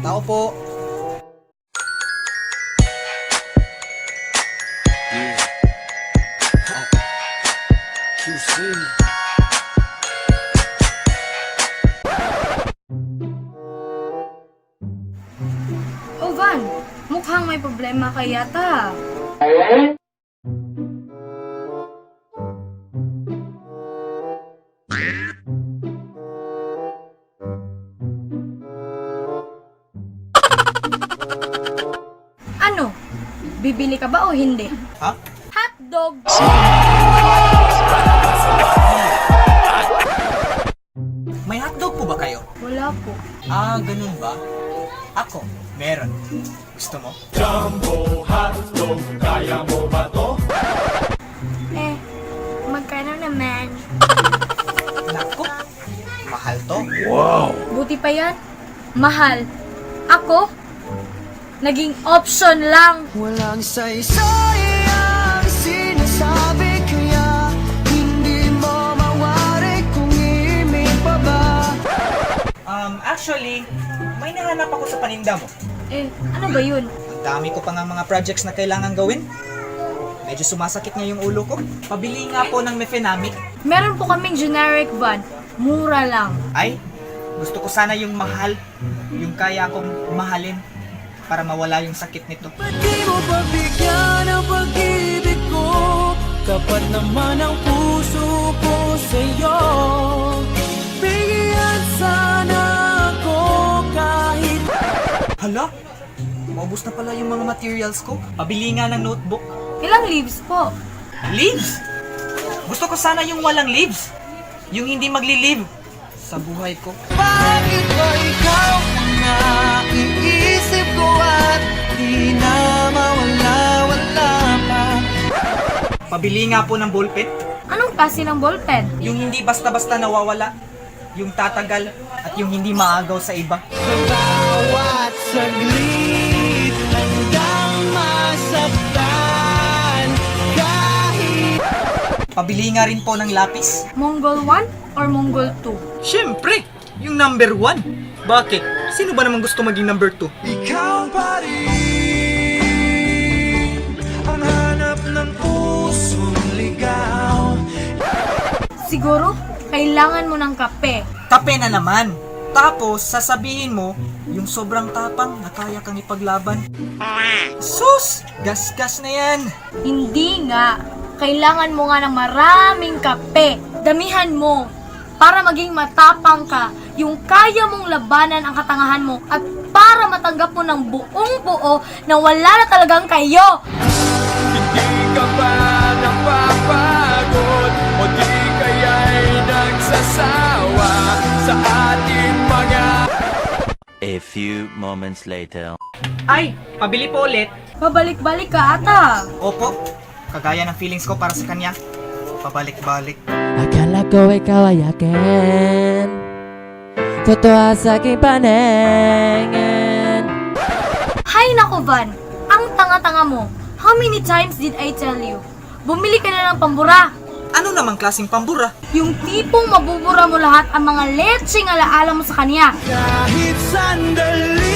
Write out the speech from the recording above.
Tao po. QC. Oh, Van, mukhang may problema ka yata. Ano? Bibili ka ba o hindi? Ha? Hotdog! May hotdog po ba kayo? Wala po. Ah, ganun ba? Ako, meron. Gusto mo? Eh, magkano naman? Naku, mahal to. Buti pa yan. Mahal. Ako? Naging option lang. Walang saysay ang sinasabi, kaya hindi mo mawari kung imig pa ba. Actually, may nahanap ako sa paninda mo. Eh, ano ba yun? Ang dami ko pa nga mga projects na kailangan gawin. Medyo sumasakit nga yung ulo ko. Pabili nga po ng Mefenamic. Meron po kaming generic van. Mura lang. Ay, gusto ko sana yung mahal. Yung kaya akong mahalin para mawala yung sakit nito. Ba't di mo pagbigyan ang pag-ibig ko? Kapat naman ang puso ko sa'yo. Bigyan sana ako kahit. Hala, maubos na pala yung mga materials ko. Pabili nga ng notebook. Ilang leaves po? Leaves? Gusto ko sana yung walang leaves. Yung hindi magli-leave sa buhay ko. Bakit ba ikaw ang naiisip ko at di na mawala-wala pa? Pabili nga po ng ballpen. Anong klase ng ballpen? Yung hindi basta-basta nawawala. Yung tatagal at yung hindi maagaw sa iba. Sa bawat saglit hanggang masaktan kahit. Pabili nga rin po ng lapis. Mongol 1 or Mongol 2? Siyempre, yung number 1. Bakit? Sino ba naman gusto maging number 2? Ikaw pa rin ang hanap ng pusong ligaw. Siguro, kailangan mo ng kape. Kape na naman. Tapos, sasabihin mo, yung sobrang tapang na kaya kang ipaglaban. Sus! Gas-gas na yan! Hindi nga. Kailangan mo nga ng maraming kape. Damihan mo. Para maging matapang ka. Yung kaya mong labanan ang katangahan mo. At para matanggap mo ng buong buo na wala na talagang kayo. Hindi ka ba napapagod o di kaya'y nagsasawa sa ating mga. A few moments later. Ay! Pabili po ulit. Pabalik-balik ka ata. Opo, kagaya ng feelings ko para sa kanya. Pabalik-balik. Akala ko ikaw ay akin, totoo sa aking paningin. Hay nako, Van. Ang tanga-tanga mo. How many times did I tell you? Bumili ka na ng pambura. Ano namang klaseng pambura? Yung tipong mabubura mo lahat ang mga lecheng alaala mo sa kanya. Kahit sandali